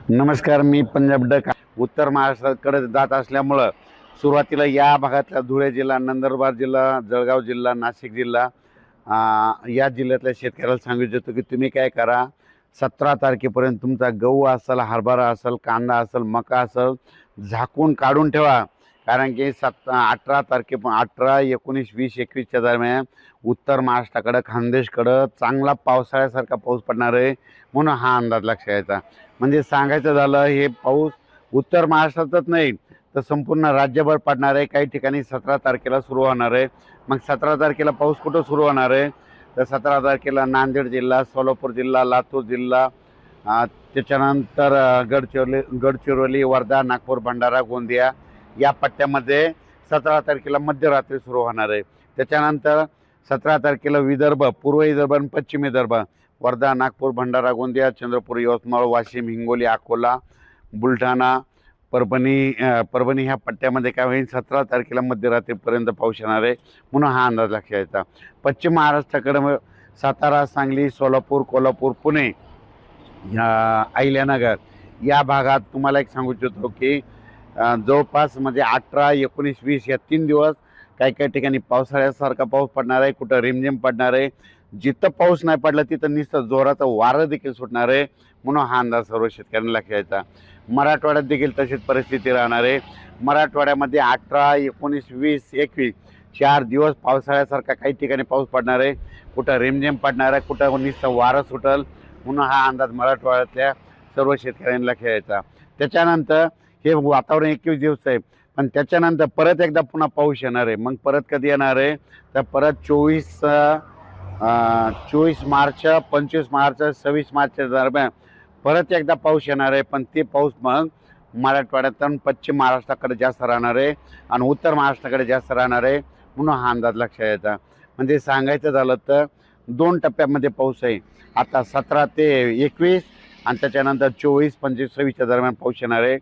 नमस्कार, मी पंजाब डक उत्तर महाराष्ट्राकडे जात असल्यामुळं सुरुवातीला या भागातल्या धुळे जिल्हा, नंदुरबार जिल्हा, जळगाव जिल्हा, नाशिक जिल्हा या जिल्ह्यातल्या शेतकऱ्याला सांगू इच्छितो की तुम्ही काय करा, 17 तारखेपर्यंत तुमचा गहू असेल, हरभरा असेल, कांदा असेल, मका असेल, झाकून काढून ठेवा. कारण की 18 तारखे 18, 19, 20, 21च्या दरम्यान उत्तर महाराष्ट्राकडं, खानदेशकडं चांगला पावसाळ्यासारखा पाऊस पडणार आहे. म्हणून हा अंदाज लक्षात घ्यायचा. म्हणजे सांगायचं झालं, हे पाऊस उत्तर महाराष्ट्रातच नाही तर संपूर्ण राज्यभर पडणार आहे. काही ठिकाणी 17 तारखेला सुरू होणार आहे. मग 17 तारखेला पाऊस कुठं सुरू होणार आहे तर 17 तारखेला नांदेड जिल्हा, सोलापूर जिल्हा, लातूर जिल्हा, त्याच्यानंतर गडचिरोली, वर्धा, नागपूर, भंडारा, गोंदिया या पट्ट्यामध्ये 17 तारखेला मध्यरात्री सुरू होणार आहे. त्याच्यानंतर 17 तारखेला विदर्भ, पूर्व विदर्भ आणि पश्चिम विदर्भ, वर्धा, नागपूर, भंडारा, गोंदिया, चंद्रपूर, यवतमाळ, वाशिम, हिंगोली, अकोला, बुलढाणा, परभणी ह्या पट्ट्यामध्ये काय होईल, 17 तारखेला मध्यरात्रीपर्यंत पाऊस येणार आहे. म्हणून हा अंदाज लक्षात घ्यायचा. पश्चिम महाराष्ट्राकडे सातारा, सांगली, सोलापूर, कोल्हापूर, पुणे, अहिल्यानगर या भागात तुम्हाला एक सांगू इच्छितो की जवळपास म्हणजे 18, 19, 20 या 3 दिवस काही ठिकाणी पावसाळ्यासारखा पाऊस पडणार आहे. कुठं रिमझिम पडणार आहे. जिथं पाऊस नाही पडला तिथं नुसतं जोराचं वारं देखील सुटणार आहे. म्हणून हा अंदाज सर्व शेतकऱ्यांना लक्षात घ्यायचा. मराठवाड्यात देखील तशीच परिस्थिती राहणार आहे. मराठवाड्यामध्ये 18, 19, 20, 21 4 दिवस पावसाळ्यासारखा काही ठिकाणी पाऊस पडणार आहे. कुठं रिमझिम पडणार आहे, कुठं नुसतं वारं सुटल. म्हणून हा अंदाज मराठवाड्यातल्या सर्व शेतकऱ्यांना लक्षात घ्यायचा. त्याच्यानंतर हे वातावरण 21 दिवस आहे, पण त्याच्यानंतर परत एकदा पुन्हा पाऊस येणार आहे. मग परत कधी येणार आहे तर परत 24 मार्च, 25 मार्च, 26 मार्चच्या दरम्यान परत एकदा पाऊस येणार आहे. पण ते पाऊस मग मराठवाड्यात आणि पश्चिम महाराष्ट्राकडे जास्त राहणार आहे आणि उत्तर महाराष्ट्राकडे जास्त राहणार आहे. म्हणून हा अंदाज लक्षात यायचा. म्हणजे सांगायचं झालं तर 2 टप्प्यामध्ये पाऊस आहे. आता 17 ते 21 आणि त्याच्यानंतर 24, 25, 26च्या दरम्यान पाऊस येणार आहे.